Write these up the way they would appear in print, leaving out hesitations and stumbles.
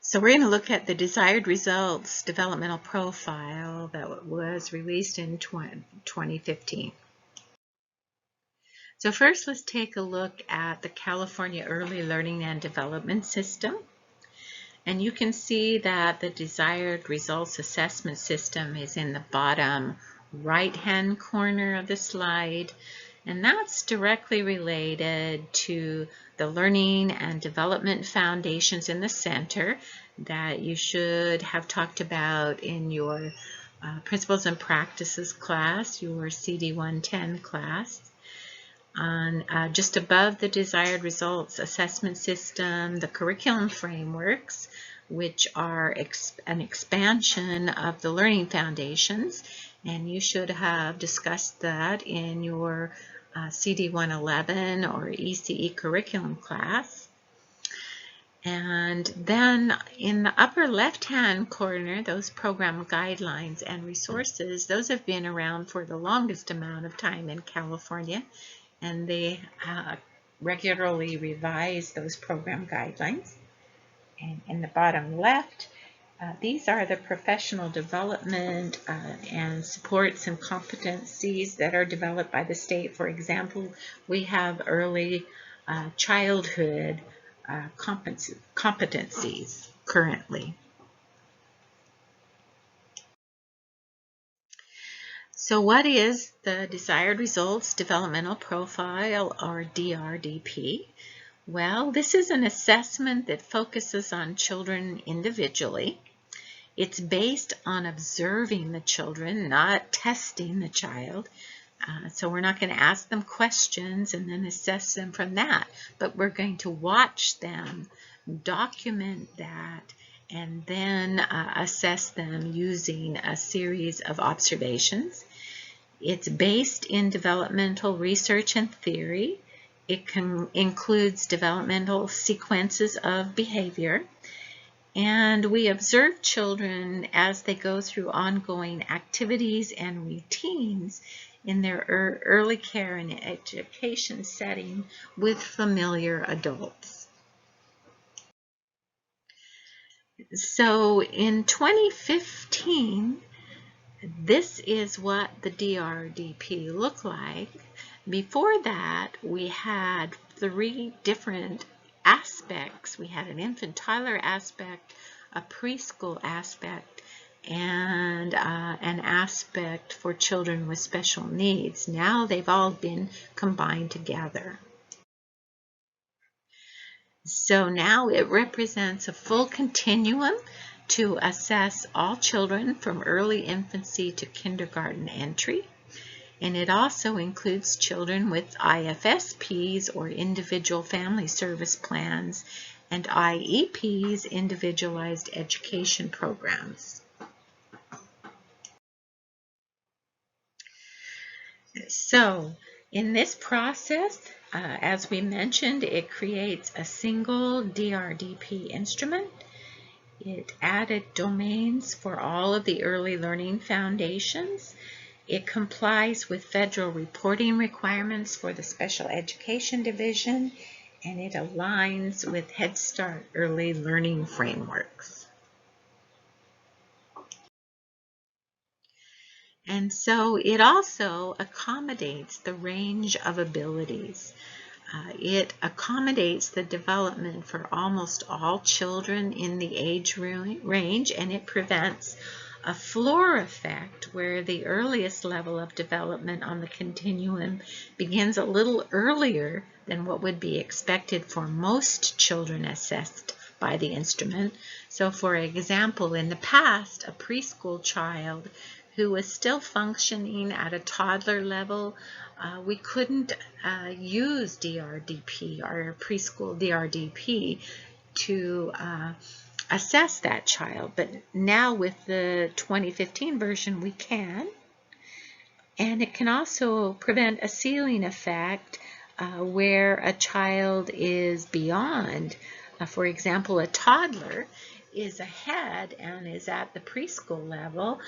So we're going to look at the desired results developmental profile that was released in 2015. So first, let's take a look at the California Early Learning and Development System. And you can see that the desired results assessment system is in the bottom right-hand corner of the slide. And that's directly related to the learning and development foundations in the center that you should have talked about in your Principles and Practices class, your CD 110 class. Just above the desired results assessment system, the curriculum frameworks, which are an expansion of the learning foundations, and you should have discussed that in your CD 111 or ECE curriculum class. And then in the upper left-hand corner, those program guidelines and resources, those have been around for the longest amount of time in California, and they regularly revise those program guidelines. And in the bottom left, these are the professional development and supports and competencies that are developed by the state. For example, we have early childhood competencies currently. So what is the desired results developmental profile, or DRDP? Well, this is an assessment that focuses on children individually. It's based on observing the children, not testing the child. So we're not going to ask them questions and then assess them from that, but we're going to watch them, document that, and then assess them using a series of observations. It's based in developmental research and theory. It includes developmental sequences of behavior. And we observe children as they go through ongoing activities and routines in their early care and education setting with familiar adults. So in 2015, this is what the DRDP looked like. Before that, we had 3 different aspects. We had an infant toddler aspect, a preschool aspect, and an aspect for children with special needs. Now they've all been combined together. So now it represents a full continuum to assess all children from early infancy to kindergarten entry. And it also includes children with IFSPs, or individual family service plans, and IEPs, individualized education programs. So in this process, as we mentioned, it creates a single DRDP instrument. It added domains for all of the early learning foundations. It complies with federal reporting requirements for the Special Education Division, and it aligns with Head Start early learning frameworks. And so it also accommodates the range of abilities. It accommodates the development for almost all children in the age range, and it prevents a floor effect where the earliest level of development on the continuum begins a little earlier than what would be expected for most children assessed by the instrument. So for example, in the past, a preschool child who was still functioning at a toddler level, we couldn't use DRDP, or preschool DRDP, to assess that child. But now with the 2015 version, we can. And it can also prevent a ceiling effect where a child is beyond. For example, a toddler is ahead and is at the preschool level.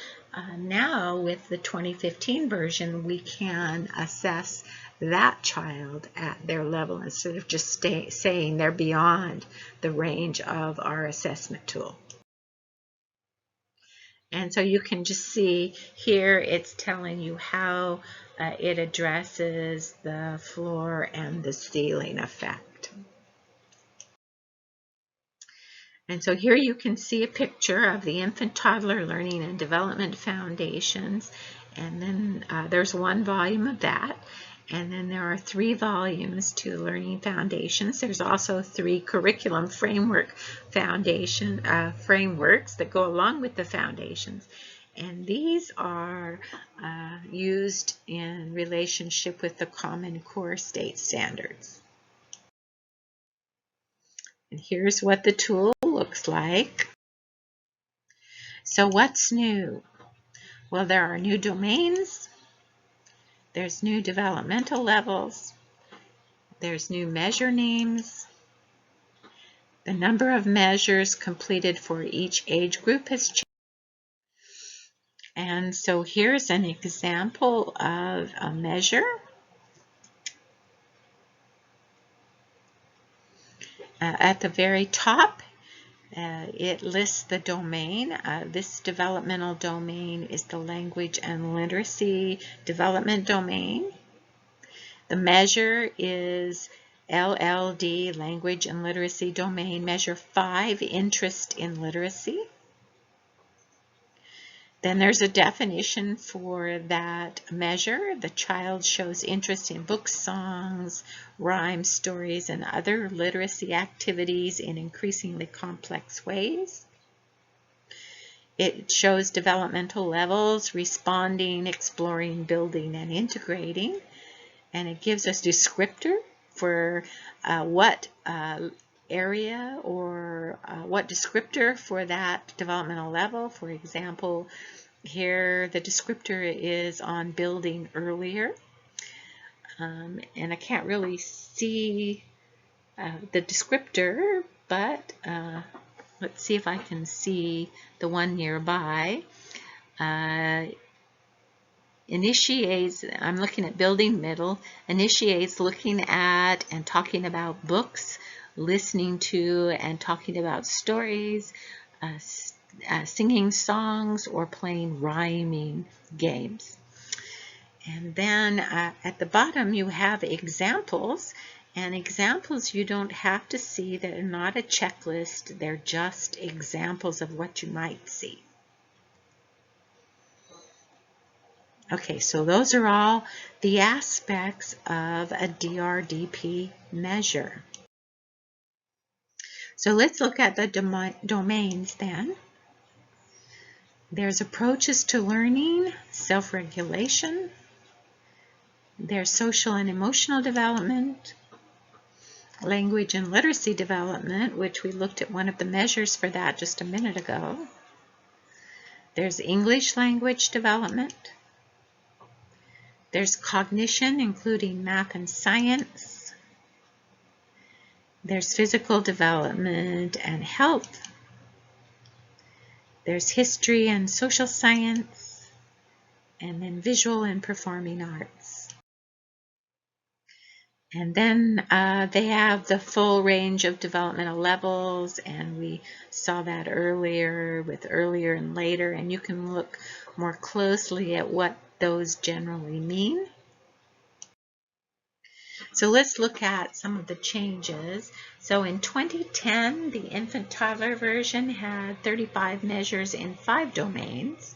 Now with the 2015 version, we can assess that child at their level instead of just saying they're beyond the range of our assessment tool. And so you can just see here it's telling you how it addresses the floor and the ceiling effect. And so here you can see a picture of the Infant Toddler Learning and Development Foundations, and then there's one volume of that, and then there are 3 volumes to Learning Foundations. There's also 3 curriculum framework frameworks that go along with the foundations, and these are used in relationship with the Common Core State Standards. And here's what the tool looks like. So what's new? Well, there are new domains, there's new developmental levels, there's new measure names, the number of measures completed for each age group has changed. And so here's an example of a measure. At the very top, it lists the domain. This developmental domain is the Language and Literacy Development domain. The measure is LLD, Language and Literacy Domain, Measure 5, Interest in Literacy. Then there's a definition for that measure. The child shows interest in books, songs, rhymes, stories, and other literacy activities in increasingly complex ways. It shows developmental levels, responding, exploring, building, and integrating. And it gives us descriptor for what area or what descriptor for that developmental level. For example, here the descriptor is on building earlier, and I can't really see the descriptor, but let's see if I can see the one nearby. Initiates, I'm looking at building middle, initiates looking at and talking about books, listening to and talking about stories, singing songs, or playing rhyming games. And then at the bottom you have examples, and examples you don't have to see. They're not a checklist, they're just examples of what you might see. Okay, so those are all the aspects of a DRDP measure. So let's look at the domains then. There's approaches to learning, self-regulation. There's social and emotional development, language and literacy development, which we looked at one of the measures for that just a minute ago. There's English language development. There's cognition, including math and science. There's physical development and health. There's history and social science, and then visual and performing arts. And then they have the full range of developmental levels, and we saw that earlier with earlier and later, and you can look more closely at what those generally mean. So let's look at some of the changes. So in 2010, the infant toddler version had 35 measures in 5 domains.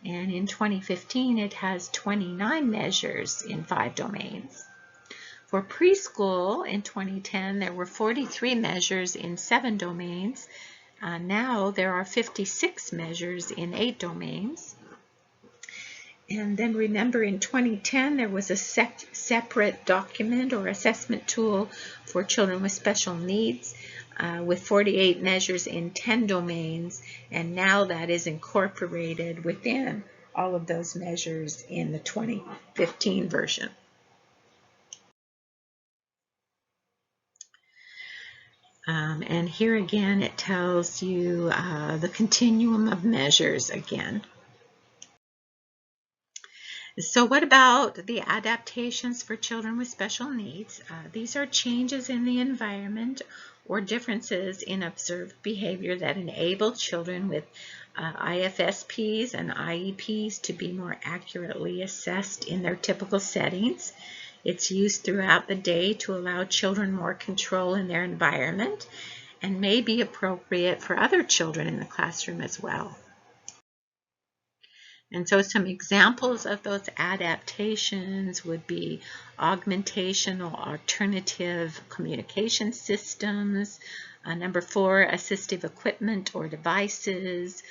And in 2015, it has 29 measures in 5 domains. For preschool in 2010, there were 43 measures in 7 domains. Now there are 56 measures in 8 domains. And then remember, in 2010, there was a separate document or assessment tool for children with special needs with 48 measures in 10 domains, and now that is incorporated within all of those measures in the 2015 version. And here again, it tells you the continuum of measures again. So what about the adaptations for children with special needs? These are changes in the environment or differences in observed behavior that enable children with IFSPs and IEPs to be more accurately assessed in their typical settings. It's used throughout the day to allow children more control in their environment and may be appropriate for other children in the classroom as well. And so some examples of those adaptations would be augmentation or alternative communication systems. Number 4, assistive equipment or devices.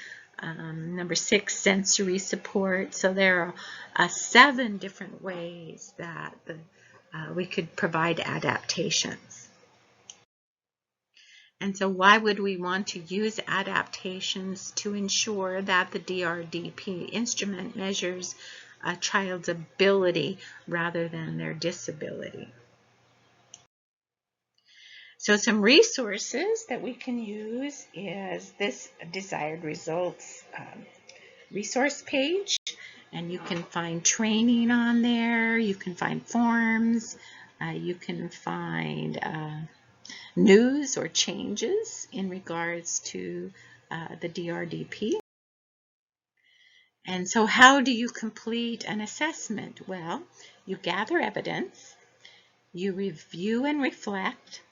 Number 6, sensory support. So there are 7 different ways that we could provide adaptations. And so why would we want to use adaptations to ensure that the DRDP instrument measures a child's ability rather than their disability? So some resources that we can use is this desired results resource page, and you can find training on there, you can find forms, you can find news or changes in regards to the DRDP. And so how do you complete an assessment? Well, you gather evidence, you review and reflect,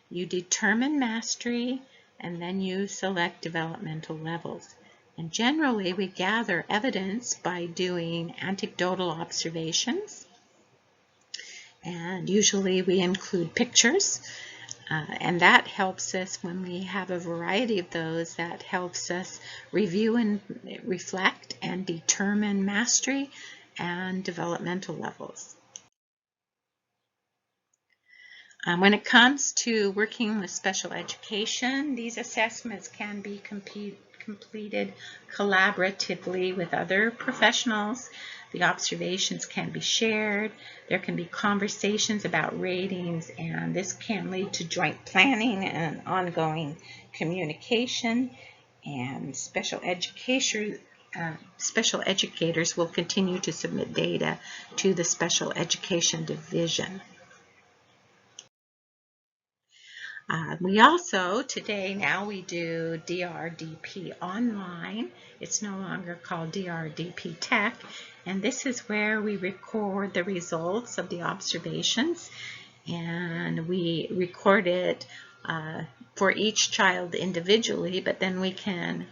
you determine mastery, and then you select developmental levels. And generally, we gather evidence by doing anecdotal observations, and usually we include pictures. And that helps us when we have a variety of those. That helps us review and reflect and determine mastery and developmental levels. When it comes to working with special education, these assessments can be completed collaboratively with other professionals. The observations can be shared. There can be conversations about ratings, and this can lead to joint planning and ongoing communication. And special educators will continue to submit data to the Special Education Division. We also, today, now we do DRDP online. It's no longer called DRDP Tech, and this is where we record the results of the observations, and we record it for each child individually, but then we can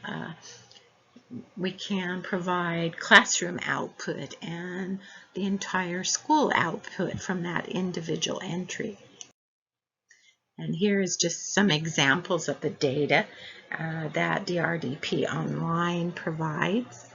provide classroom output and the entire school output from that individual entry. And here is just some examples of the data that DRDP Online provides.